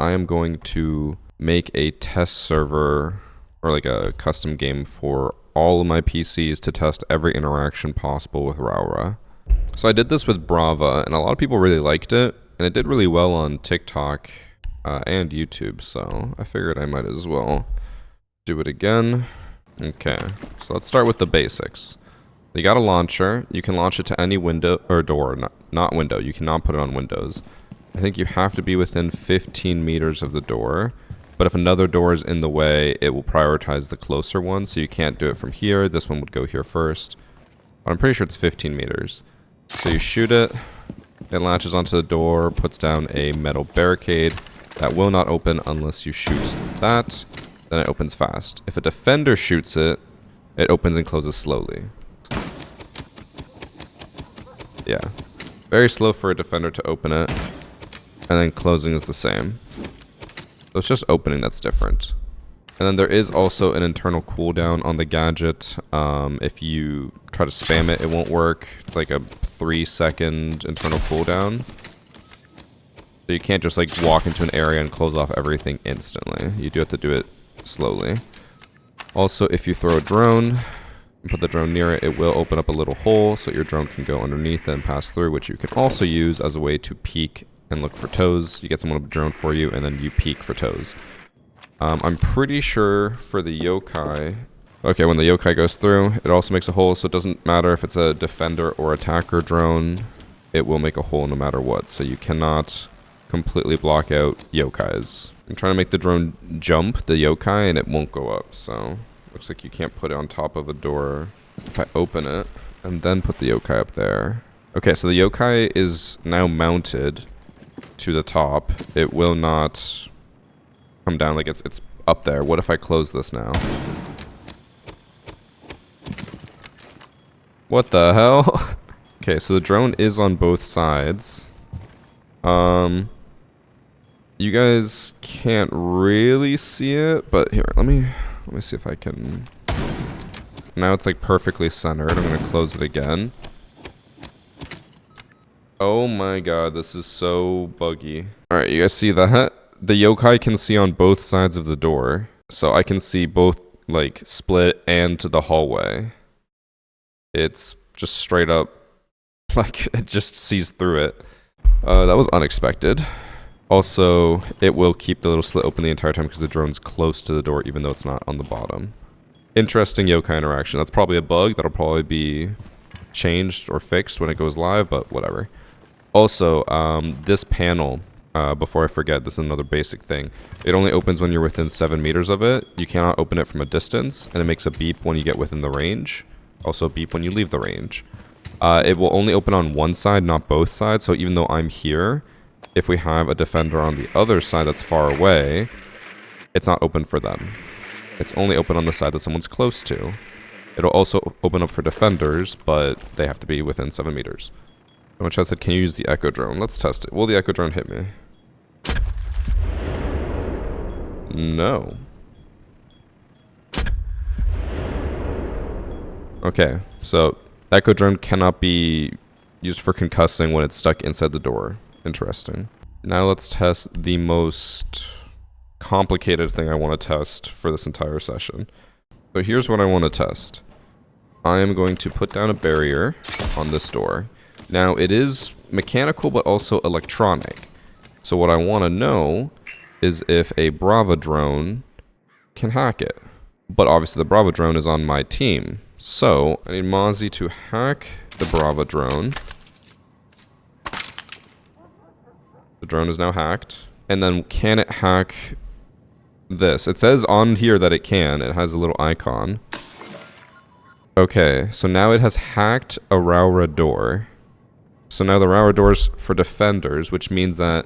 I am going to make a test server or like a custom game for all of my PCs to test every interaction possible with RAUORA. So I did this with Brava, and a lot of people really liked it, and it did really well on TikTok and YouTube, so I figured I might as well do it again. Okay, so let's start with the basics. You got a launcher. You can launch it to any window or door, not window. You cannot put it on windows. I think you have to be within 15 meters of the door, but if another door is in the way, it will prioritize the closer one, so you can't do it from here. This one would go here first, but I'm pretty sure it's 15 meters. So you shoot it, it latches onto the door, puts down a metal barricade that will not open unless you shoot that, then it opens fast. If a defender shoots it, it opens and closes slowly. Yeah, very slow for a defender to open it, and then closing is the same. So it's just opening that's different. And then there is also an internal cooldown on the gadget. If you try to spam it, it won't work. It's like a 3-second internal cooldown. So you can't just like walk into an area and close off everything instantly. You do have to do it slowly. Also, if you throw a drone and put the drone near it, it will open up a little hole so your drone can go underneath and pass through, which you can also use as a way to peek and look for toes. You get someone with a drone for you, and then you peek for toes. I'm pretty sure for the yokai... Okay, when the yokai goes through, it also makes a hole, so it doesn't matter if it's a defender or attacker drone. It will make a hole no matter what, so you cannot completely block out yokais. I'm trying to make the drone jump the yokai, and it won't go up, so... Looks like you can't put it on top of a door. If I open it, and then put the yokai up there... Okay, so the yokai is now mounted to the top. It will not come down, like it's up there. What if I close this now? What the hell? Okay, so the drone is on both sides. You guys can't really see it, but here, let me see if I can. Now it's like perfectly centered. I'm gonna close it again. Oh my god, this is so buggy. Alright, you guys see that? The yokai can see on both sides of the door. So I can see both, like, split and to the hallway. It's just straight up, like, it just sees through it. That was unexpected. Also, it will keep the little slit open the entire time because the drone's close to the door, even though it's not on the bottom. Interesting yokai interaction. That's probably a bug. That'll probably be changed or fixed when it goes live, but whatever. Also, this panel, before I forget, this is another basic thing. It only opens when you're within 7 meters of it. You cannot open it from a distance, and it makes a beep when you get within the range. Also beep when you leave the range. It will only open on one side, not both sides, so even though I'm here, if we have a defender on the other side that's far away, it's not open for them. It's only open on the side that someone's close to. It'll also open up for defenders, but they have to be within 7 meters. Someone chat said, can you use the Echo drone? Let's test it. Will the Echo drone hit me? No. Okay, so Echo drone cannot be used for concussing when it's stuck inside the door. Interesting. Now let's test the most complicated thing I want to test for this entire session. So here's what I want to test. I am going to put down a barrier on this door. Now it is mechanical but also electronic. So what I want to know is if a Brava drone can hack it. But obviously the Brava drone is on my team. So I need Mozzie to hack the Brava drone. The drone is now hacked. And then can it hack this? It says on here that it can. It has a little icon. Okay, so now it has hacked a RAUORA door. So now the RAUORA door's for defenders, which means that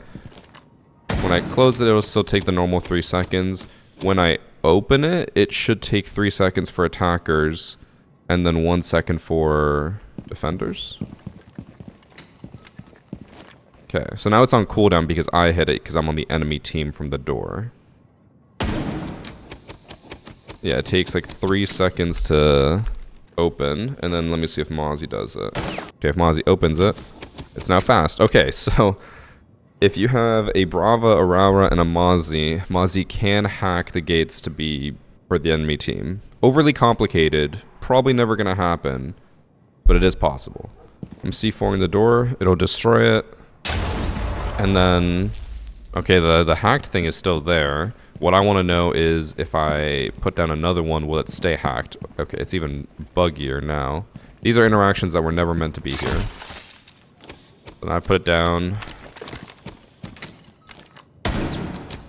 when I close it, it'll still take the normal 3 seconds. When I open it, it should take 3 seconds for attackers, and then 1 second for defenders. Okay, so now it's on cooldown because I hit it because I'm on the enemy team from the door. Yeah, it takes like 3 seconds to open, and then let me see if Mozzie does it. Okay, if Mozzie opens it, it's now fast. Okay, so If you have a Brava, a RAUORA, and a Mozzie, Mozzie can hack the gates to be for the enemy team. Overly complicated, probably never going to happen, but it is possible. I'm C4ing the door, it'll destroy it, and then, okay, the hacked thing is still there. What I want to know is if I put down another one, will it stay hacked? Okay, it's even buggier now. These are interactions that were never meant to be here. Then I put it down.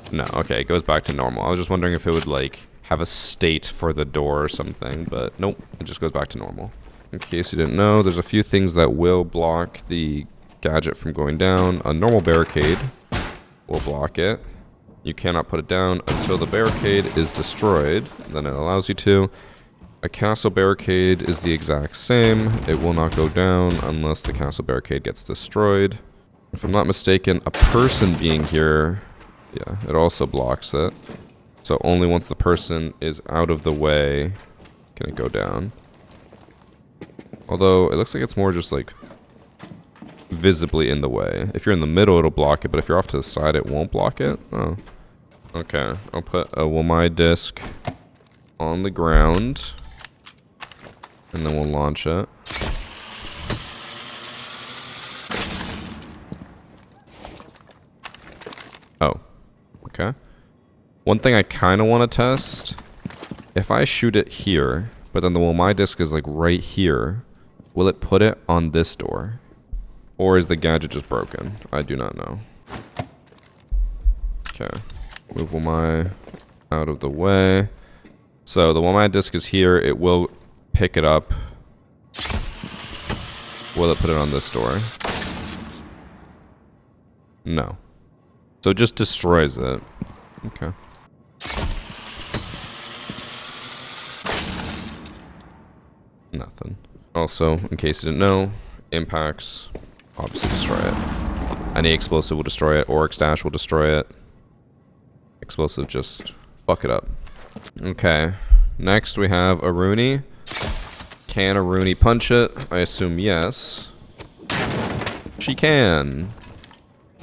No, okay, it goes back to normal. I was just wondering if it would, like, have a state for the door or something, but nope, it just goes back to normal. In case you didn't know, there's a few things that will block the gadget from going down. A normal barricade will block it. You cannot put it down until the barricade is destroyed, then it allows you to. A castle barricade is the exact same. It will not go down unless the castle barricade gets destroyed. If I'm not mistaken, a person being here, yeah, it also blocks it. So only once the person is out of the way can it go down. Although, it looks like it's more just like visibly in the way. If you're in the middle, it'll block it, but if you're off to the side, it won't block it. Oh. Okay, I'll put a Womai disc on the ground, and then we'll launch it. Oh, okay. One thing I kind of want to test, if I shoot it here, but then the Womai disc is like right here, will it put it on this door? Or is the gadget just broken? I do not know. Okay. Move Womai out of the way. So the Womai disc is here. It will pick it up. Will it put it on this door? No. So it just destroys it. Okay. Nothing. Also, in case you didn't know, impacts obviously destroy it. Any explosive will destroy it. Oryx Dash will destroy it. Explosive just fuck it up. Okay. Next we have a Rooney. Can a Rooney punch it? I assume yes. She can.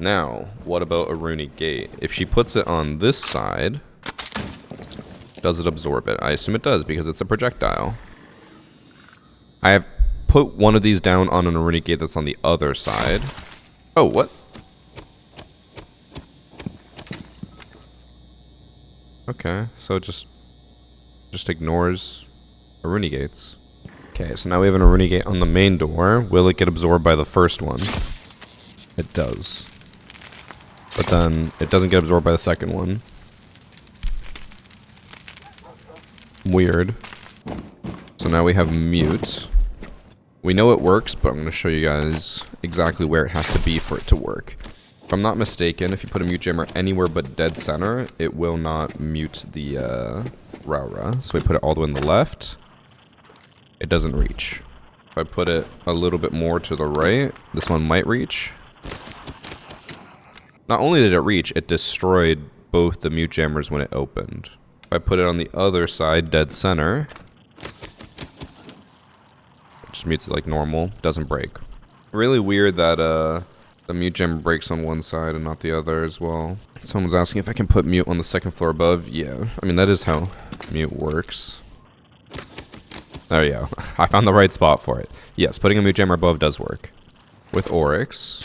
Now, what about a Rooney gate? If she puts it on this side, does it absorb it? I assume it does because it's a projectile. I have put one of these down on an Rooney gate that's on the other side. Oh, what? Okay, so it just ignores Rooney gates. Okay, so now we have an Rooney gate on the main door. Will it get absorbed by the first one? It does. But then it doesn't get absorbed by the second one. Weird. So now we have mute. We know it works, but I'm going to show you guys exactly where it has to be for it to work. If I'm not mistaken, if you put a mute jammer anywhere but dead center, it will not mute the RAUORA. So we put it all the way on the left. It doesn't reach. If I put it a little bit more to the right, this one might reach. Not only did it reach, it destroyed both the mute jammers when it opened. If I put it on the other side, dead center, it just mutes it like normal, doesn't break. Really weird that the mute jammer breaks on one side and not the other as well. Someone's asking if I can put mute on the second floor above. Yeah, I mean that is how mute works. There you go. I found the right spot for it. Yes, putting a mute jammer above does work. With Oryx,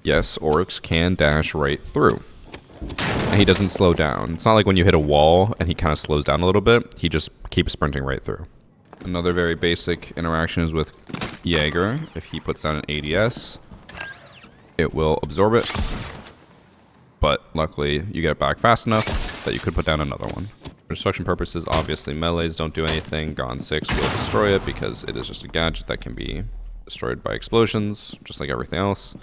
yes, Oryx can dash right through. And he doesn't slow down. It's not like when you hit a wall and he kind of slows down a little bit. He just keeps sprinting right through. Another very basic interaction is with Jaeger. If he puts down an ADS, it will absorb it. But luckily, you get it back fast enough that you could put down another one. For destruction purposes, obviously melees don't do anything. Gone 6 will destroy it because it is just a gadget that can be destroyed by explosions, just like everything else.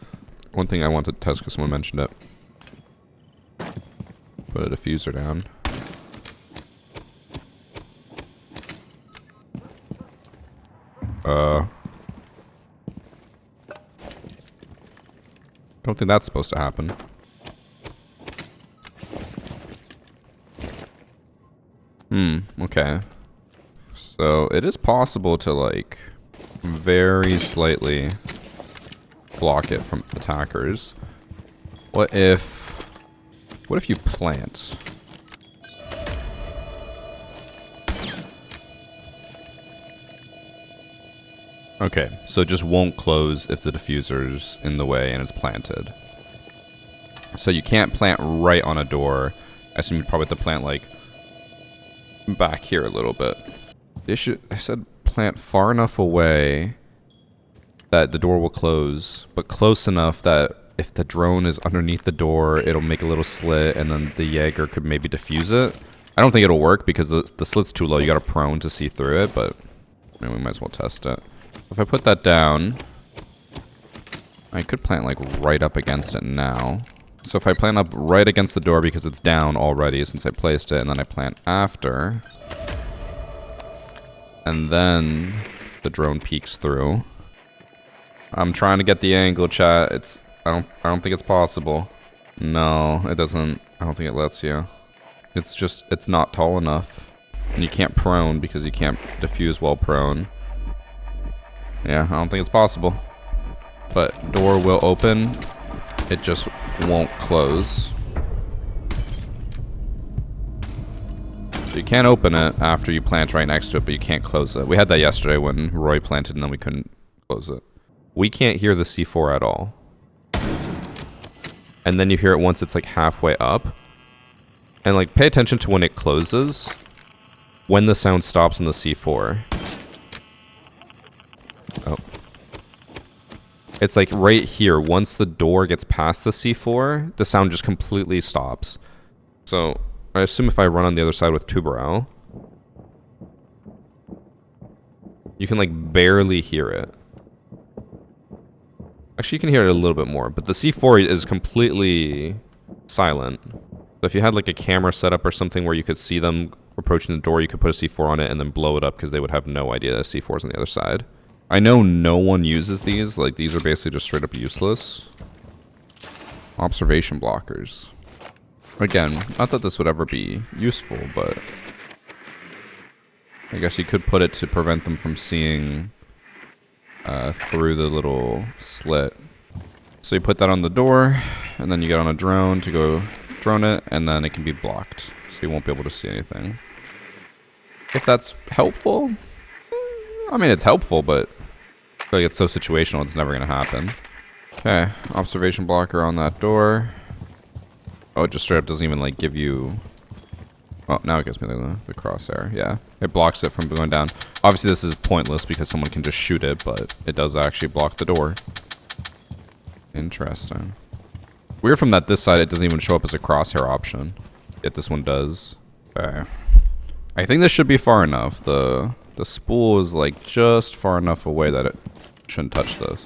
One thing I wanted to test because someone mentioned it. Put a diffuser down. Don't think that's supposed to happen. Okay. So it is possible to like very slightly block it from attackers. What if you plant? Okay, so it just won't close if the diffuser's in the way and it's planted. So you can't plant right on a door. I assume you'd probably have to plant like back here a little bit. I said plant far enough away that the door will close, but close enough that if the drone is underneath the door, it'll make a little slit and then the Jaeger could maybe defuse it. I don't think it'll work because the slit's too low. You got a prone to see through it, but I mean, we might as well test it. If I put that down, I could plant like right up against it now. So if I plant up right against the door because it's down already since I placed it, and then I plant after, and then the drone peeks through. I'm trying to get the angle, chat. I don't think it's possible. No, it doesn't. I don't think it lets you. It's not tall enough. And you can't prone because you can't diffuse while prone. Yeah, I don't think it's possible. But door will open. It just won't close. So you can't open it after you plant right next to it, but you can't close it. We had that yesterday when Roy planted and then we couldn't close it. We can't hear the C4 at all. And then you hear it once it's like halfway up. And like pay attention to when it closes. When the sound stops on the C4. Oh. It's like right here. Once the door gets past the C4, the sound just completely stops. So I assume if I run on the other side with Tubarão, you can like barely hear it. Actually, you can hear it a little bit more, but the C4 is completely silent. So if you had like a camera set up or something where you could see them approaching the door, you could put a C4 on it and then blow it up because they would have no idea that C4 is on the other side. I know no one uses these. Like, these are basically just straight up useless. Observation blockers. Again, not that this would ever be useful, but I guess you could put it to prevent them from seeing through the little slit. So you put that on the door, and then you get on a drone to go drone it, and then it can be blocked. So you won't be able to see anything. If that's helpful? I mean, it's helpful, but I feel like it's so situational, it's never going to happen. Okay, observation blocker on that door. Oh, it just straight up doesn't even, like, give you... Oh, now it gives me the crosshair. Yeah, it blocks it from going down. Obviously, this is pointless because someone can just shoot it, but it does actually block the door. Interesting. Weird from that this side, it doesn't even show up as a crosshair option. Yet this one does. Okay. I think this should be far enough. The spool is, like, just far enough away that it shouldn't touch this.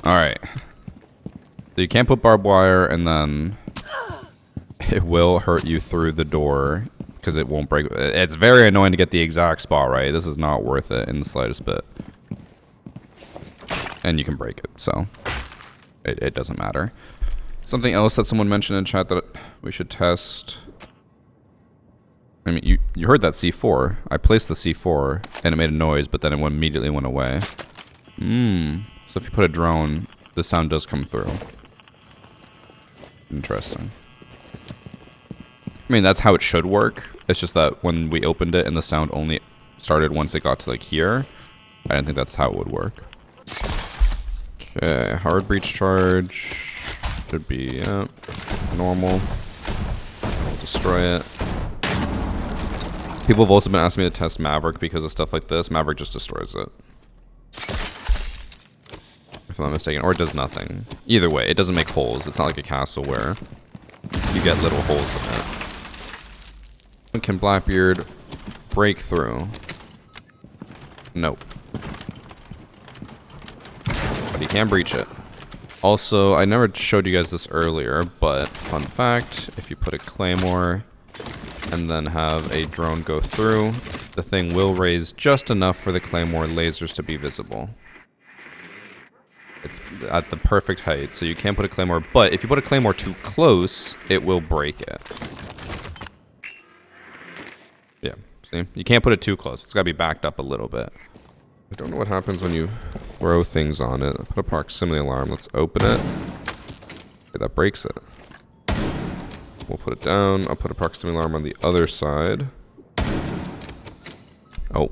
Alright. So you can't put barbed wire, and then it will hurt you through the door because it won't break. It's very annoying to get the exact spot right. This is not worth it in the slightest bit. And you can break it, so it doesn't matter. Something else that someone mentioned in chat that we should test. I mean, you heard that C4. I placed the C4 and it made a noise, but then it immediately went away. So if you put a drone, the sound does come through. Interesting. I mean, that's how it should work. It's just that when we opened it and the sound only started once it got to like here, I didn't think that's how it would work. Okay, hard breach charge. Should be, normal. Destroy it. People have also been asking me to test Maverick because of stuff like this. Maverick just destroys it. If I'm not mistaken. Or it does nothing. Either way, it doesn't make holes. It's not like a castle where you get little holes in it. Can Blackbeard break through? Nope. But he can breach it. Also, I never showed you guys this earlier, but fun fact, if you put a claymore and then have a drone go through, the thing will raise just enough for the claymore lasers to be visible. It's at the perfect height, so you can't put a claymore, but if you put a claymore too close, it will break it. Yeah, see? You can't put it too close. It's got to be backed up a little bit. I don't know what happens when you throw things on it. Put a proximity alarm. Let's open it. Okay, that breaks it. We'll put it down. I'll put a proximity alarm on the other side. Oh.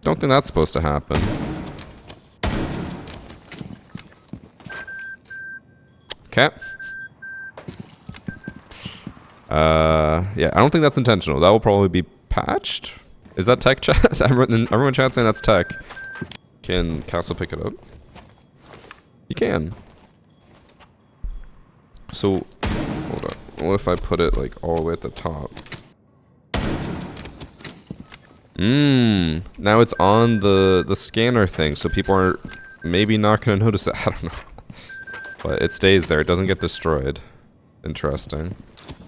Don't think that's supposed to happen. Okay. Yeah, I don't think that's intentional. That will probably be patched. Is that tech chat? Everyone chat saying that's tech. Can Castle pick it up? You can. So, hold on. What if I put it like all the way at the top? Now it's on the scanner thing, so people are maybe not going to notice it. I don't know. But it stays there. It doesn't get destroyed. Interesting.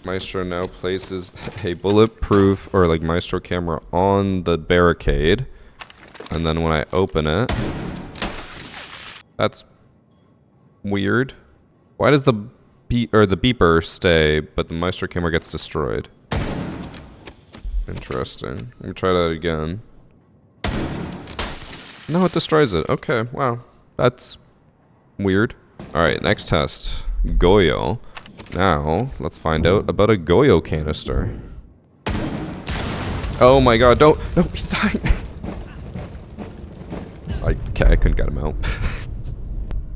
Maestro now places a bulletproof or like Maestro camera on the barricade. And then when I open it... That's weird. Why does the beeper stay, but the Maestro camera gets destroyed? Interesting. Let me try that again. No, it destroys it. Okay, wow. That's weird. Alright, next test. Goyo. Now, let's find out about a Goyo canister. Oh my god, don't! No, he's dying! I couldn't get him out.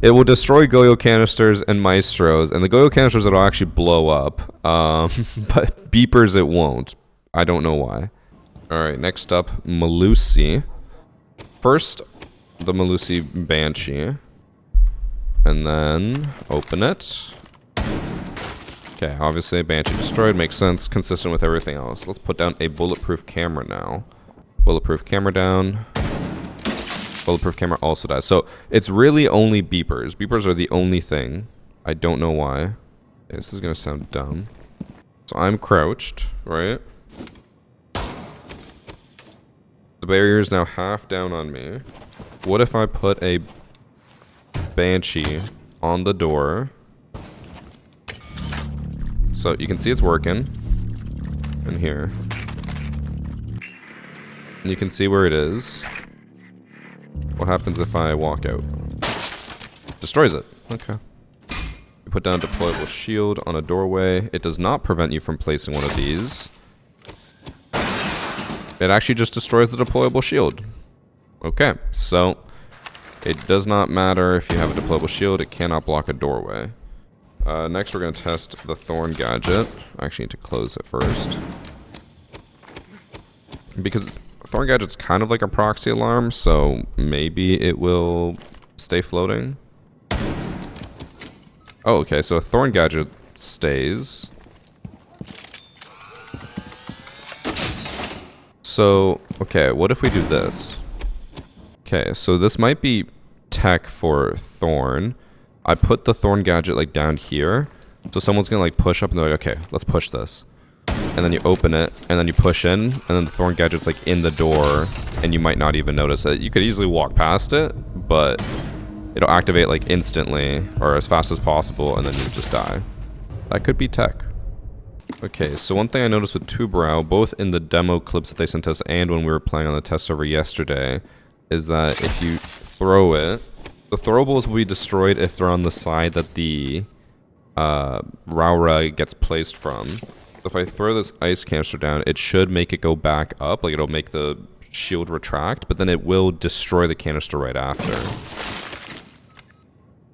It will destroy Goyo canisters and Maestros, and the Goyo canisters it'll actually blow up. But beepers it won't. I don't know why. Alright, next up, Malusi. First, the Malusi Banshee. And then, open it. Okay, obviously Banshee destroyed, makes sense, consistent with everything else. Let's put down a bulletproof camera now. Bulletproof camera down. Bulletproof camera also dies. So, it's really only beepers. Beepers are the only thing. I don't know why. Okay, this is gonna sound dumb. So I'm crouched, right? The barrier is now half down on me. What if I put a Banshee on the door? So you can see it's working. And here. And you can see where it is. What happens if I walk out? Destroys it. Okay. You put down a deployable shield on a doorway. It does not prevent you from placing one of these. It actually just destroys the deployable shield. Okay, so it does not matter if you have a deployable shield, it cannot block a doorway. Next we're going to test the Thorn gadget. I actually need to close it first. Because Thorn gadget's kind of like a proxy alarm, so maybe it will stay floating. Oh, okay, so a Thorn gadget stays. So, okay, what if we do this? Okay, so this might be tech for Thorn. I put the Thorn gadget like down here. So someone's gonna like push up and they're like, okay, let's push this. And then you open it, and then you push in, and then the Thorn gadget's like in the door, and you might not even notice it. You could easily walk past it, but it'll activate like instantly, or as fast as possible, and then you just die. That could be tech. Okay, so one thing I noticed with Tubrau, both in the demo clips that they sent us and when we were playing on the test server yesterday, is that if you throw it, the throwables will be destroyed if they're on the side that the RAUORA gets placed from. So if I throw this ice canister down, it should make it go back up, like it'll make the shield retract, but then it will destroy the canister right after.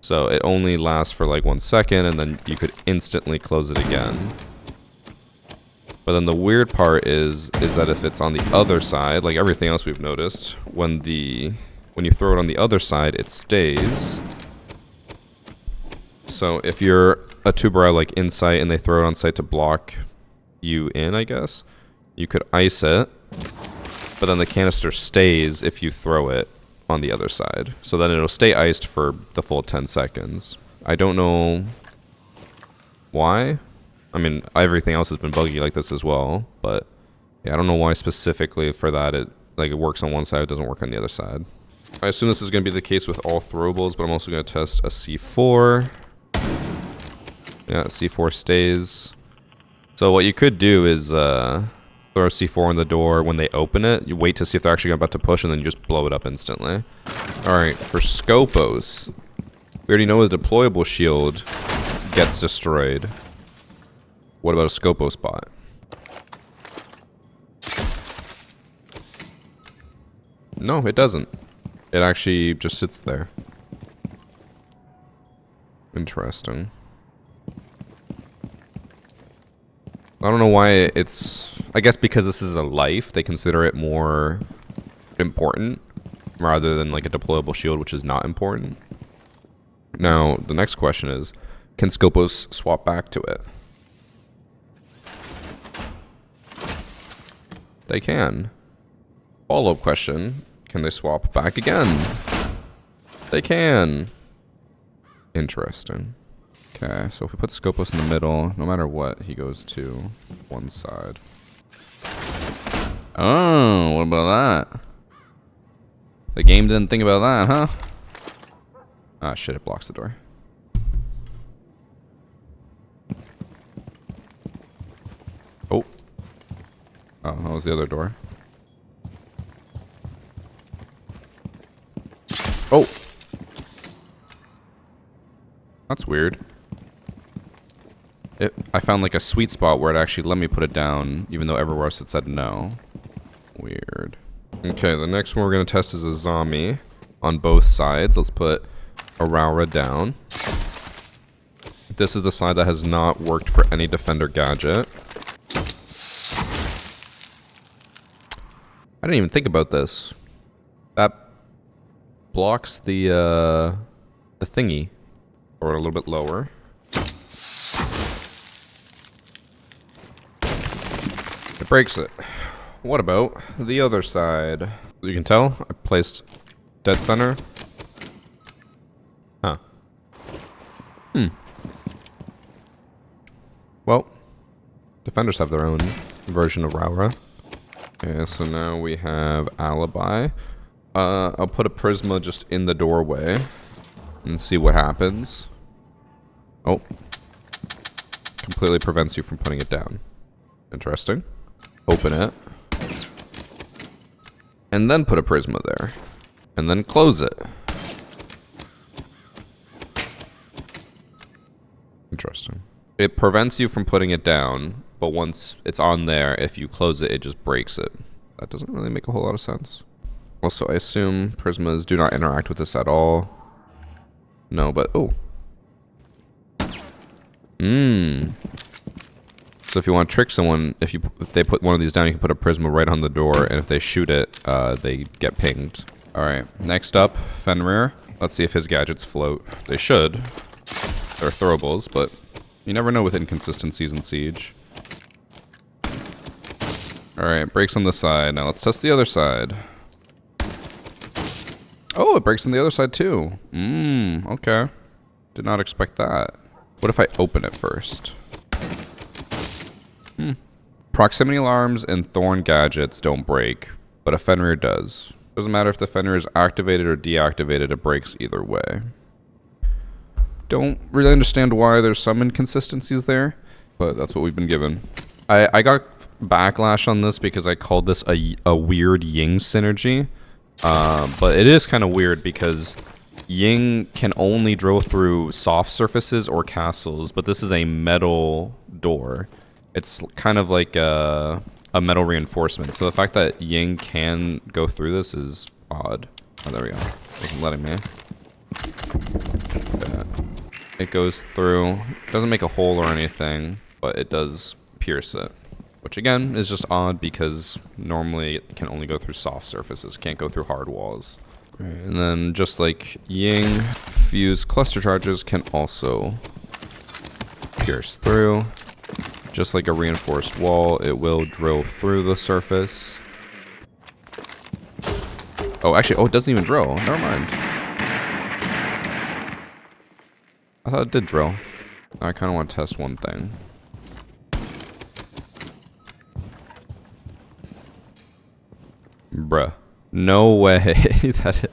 So it only lasts for like 1 second, and then you could instantly close it again. But then the weird part is that if it's on the other side, like everything else we've noticed, when you throw it on the other side, it stays. So if you're a Tubrau like in sight and they throw it on site to block you in, I guess, you could ice it, but then the canister stays if you throw it on the other side. So then it'll stay iced for the full 10 seconds. I don't know why. I mean, everything else has been buggy like this as well, but yeah, I don't know why specifically for that it works on one side, it doesn't work on the other side. I assume this is going to be the case with all throwables, but I'm also going to test a C4. Yeah, C4 stays. So what you could do is throw C4 in the door when they open it. You wait to see if they're actually about to push, and then you just blow it up instantly. Alright, for Scopos, we already know the deployable shield gets destroyed. What about a Scopo spot? No, it doesn't. It actually just sits there. Interesting. I don't know why it's... I guess because this is a life, they consider it more important rather than like a deployable shield, which is not important. Now, the next question is, can Scopos swap back to it? They can. Follow-up question, can they swap back again? They can. Interesting. Okay, so if we put Scopos in the middle, no matter what, he goes to one side. Oh, what about that? The game didn't think about that, huh? Ah, shit, it blocks the door. Oh. Oh, that was the other door. Oh! That's weird. I found like a sweet spot where it actually let me put it down, even though everywhere else it said no. Weird. Okay, the next one we're going to test is a zombie on both sides. Let's put a RAUORA down. This is the side that has not worked for any defender gadget. I didn't even think about this. That blocks the thingy. Or a little bit lower. It breaks it. What about the other side? You can tell I placed dead center. Huh. Well, defenders have their own version of RAUORA. Okay, so now we have alibi. I'll put a Prisma just in the doorway and see what happens. Oh. Completely prevents you from putting it down. Interesting. Open it. And then put a Prisma there. And then close it. Interesting. It prevents you from putting it down, but once it's on there, if you close it, it just breaks it. That doesn't really make a whole lot of sense. Also, I assume Prismas do not interact with this at all. No, but... oh. So if you want to trick someone, if they put one of these down, you can put a Prisma right on the door, and if they shoot it, they get pinged. Alright, next up, Fenrir. Let's see if his gadgets float. They should. They're throwables, but you never know with inconsistencies in Siege. Alright, breaks on the side. Now let's test the other side. Oh, it breaks on the other side too. Okay. Did not expect that. What if I open it first? Proximity alarms and thorn gadgets don't break, but a Fenrir does. Doesn't matter if the Fenrir is activated or deactivated, it breaks either way. Don't really understand why there's some inconsistencies there, but that's what we've been given. I got backlash on this because I called this a weird Ying synergy. But it is kind of weird because Ying can only drill through soft surfaces or castles, but this is a metal door. It's kind of like a metal reinforcement. So the fact that Ying can go through this is odd. Oh, there we go. It's letting me. It goes through. It doesn't make a hole or anything, but it does pierce it. Which again is just odd because normally it can only go through soft surfaces, can't go through hard walls. Right, and then just like Ying, fused cluster charges can also pierce through. Just like a reinforced wall, it will drill through the surface. Oh, actually, oh, it doesn't even drill. Never mind. I thought it did drill. I kind of want to test one thing. Bruh. No way. That it...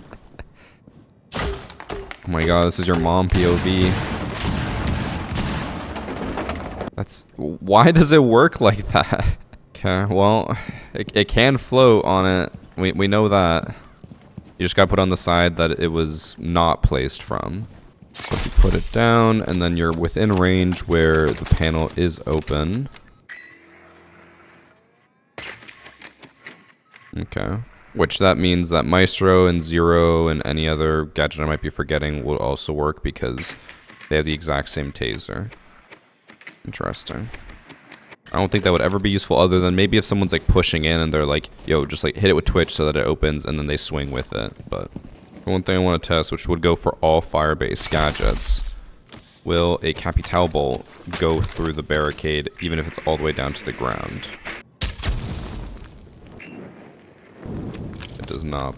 Oh my god, this is your mom POV. Why does it work like that? Okay, well, it can float on it. We know that. You just gotta put on the side that it was not placed from. So if you put it down, and then you're within range where the panel is open. Okay. Which that means that Maestro and Zero and any other gadget I might be forgetting will also work because they have the exact same taser. Interesting. I don't think that would ever be useful other than maybe if someone's like pushing in and they're like, yo, just like hit it with Twitch so that it opens and then they swing with it. But one thing I want to test, which would go for all fire-based gadgets, will a Capital Bolt go through the barricade even if it's all the way down to the ground? It does not.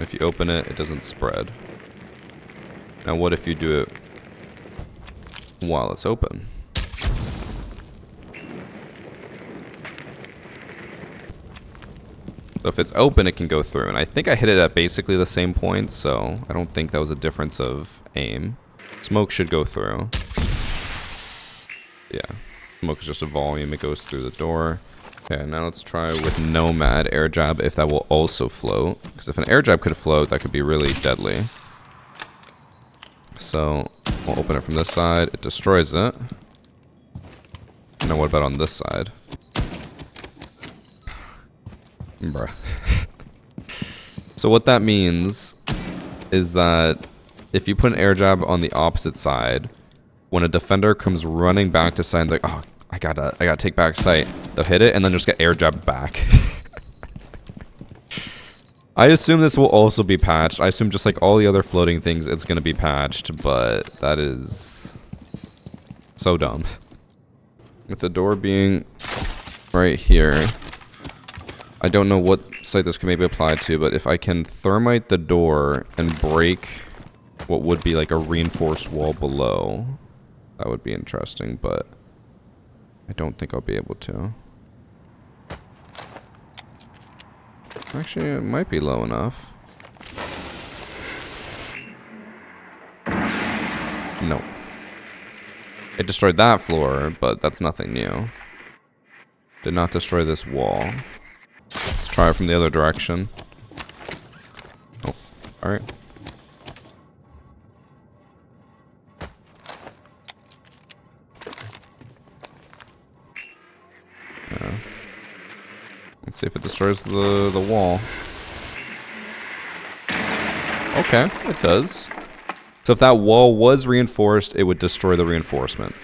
If you open it, it doesn't spread. Now what if you do it while it's open? So if it's open, it can go through. And I think I hit it at basically the same point, so I don't think that was a difference of aim. Smoke should go through. Yeah. Smoke is just a volume. It goes through the door. Okay, now let's try with Nomad air jab if that will also float. Because if an air jab could float, that could be really deadly. So we'll open it from this side. It destroys it. Now what about on this side? Bruh. So what that means is that if you put an air jab on the opposite side, when a defender comes running back to side, like, oh, I gotta take back sight, they'll hit it and then just get air jabbed back. I assume this will also be patched. I assume just like all the other floating things, it's gonna be patched, but that is so dumb. With the door being right here, I don't know what site this can maybe apply to, but if I can thermite the door and break what would be like a reinforced wall below, that would be interesting, but I don't think I'll be able to. Actually, it might be low enough. No. It destroyed that floor, but that's nothing new. Did not destroy this wall. Let's try it from the other direction. Oh, alright. Yeah. Let's see if it destroys the wall. Okay, it does. So if that wall was reinforced, it would destroy the reinforcement.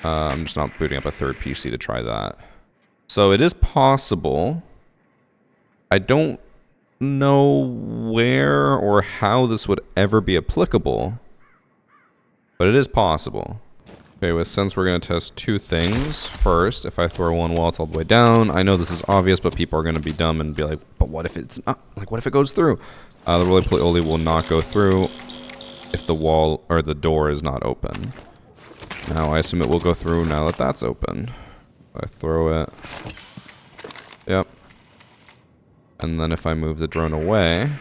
I'm just not booting up a third PC to try that. So it is possible. I don't know where or how this would ever be applicable, but it is possible. Okay, well, since we're going to test two things. First, if I throw one wall, it's all the way down. I know this is obvious, but people are going to be dumb and be like, but what if it's not? Like, what if it goes through? The roly-poly will not go through if the wall or the door is not open. Now, I assume it will go through now that that's open. I throw it. Yep. And then if I move the drone away.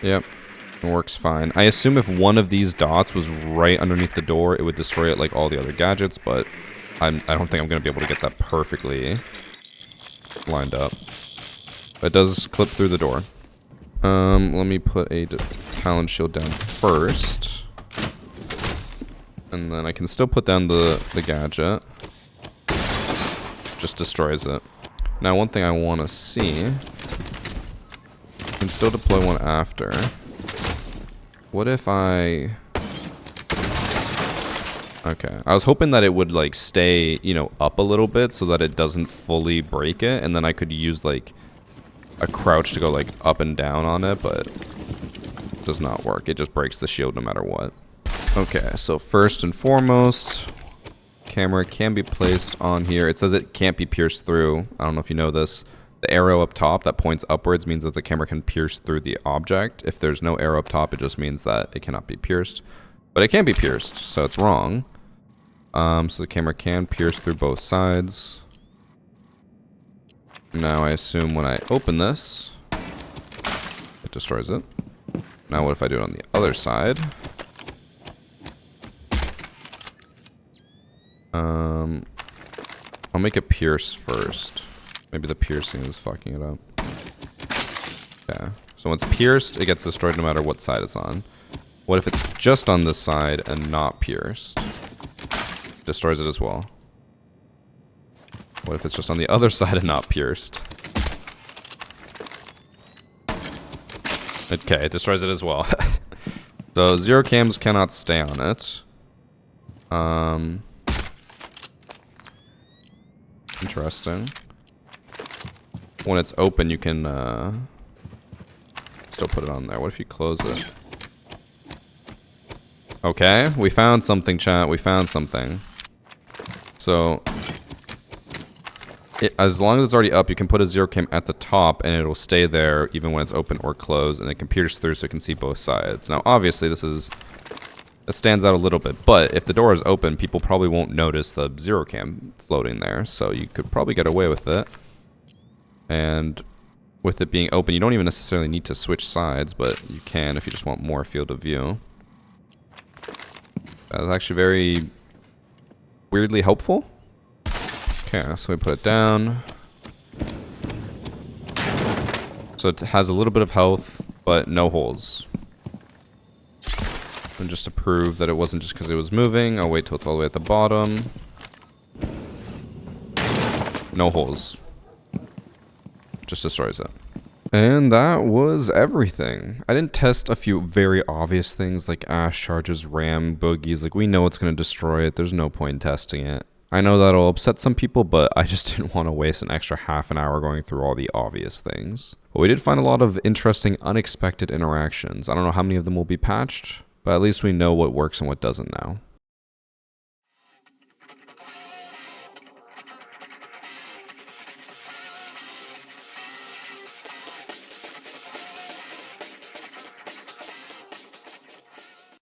Yep. It works fine. I assume if one of these dots was right underneath the door, it would destroy it like all the other gadgets, but I don't think I'm going to be able to get that perfectly lined up. But it does clip through the door. Let me put a Talon shield down first. And then I can still put down the gadget. Just destroys it. Now one thing I want to see. I can still deploy one after. What if I... Okay. I was hoping that it would like stay, you know, up a little bit so that it doesn't fully break it. And then I could use like a crouch to go like up and down on it, but it does not work. It just breaks the shield no matter what. Okay, so first and foremost, camera can be placed on here. It says it can't be pierced through. I don't know if you know this. The arrow up top that points upwards means that the camera can pierce through the object. If there's no arrow up top, it just means that it cannot be pierced. But it can be pierced, so it's wrong. So the camera can pierce through both sides. Now I assume when I open this, it destroys it. Now what if I do it on the other side? I'll make it pierce first. Maybe the piercing is fucking it up. Yeah. So once pierced, it gets destroyed no matter what side it's on. What if it's just on this side and not pierced? Destroys it as well. What if it's just on the other side and not pierced? Okay, it destroys it as well. So zero cams cannot stay on it. Interesting. When it's open, you can still put it on there. What if you close it? Okay, we found something, chat. We found something. So, as long as it's already up, you can put a zero cam at the top, and it'll stay there even when it's open or closed, and it can pierce through so it can see both sides. Now, obviously, this stands out a little bit, but if the door is open, people probably won't notice the zero cam floating there, so you could probably get away with it. And with it being open, you don't even necessarily need to switch sides, but you can if you just want more field of view. That's actually very weirdly helpful. Okay, so we put it down. So it has a little bit of health, but no holes. And just to prove that it wasn't just because it was moving, I'll wait till it's all the way at the bottom. No holes. Just destroys it. And that was everything. I didn't test a few very obvious things like ash charges, RAM, boogies. Like, we know it's going to destroy it. There's no point in testing it. I know that'll upset some people, but I just didn't want to waste an extra half an hour going through all the obvious things. But we did find a lot of interesting, unexpected interactions. I don't know how many of them will be patched, but at least we know what works and what doesn't now.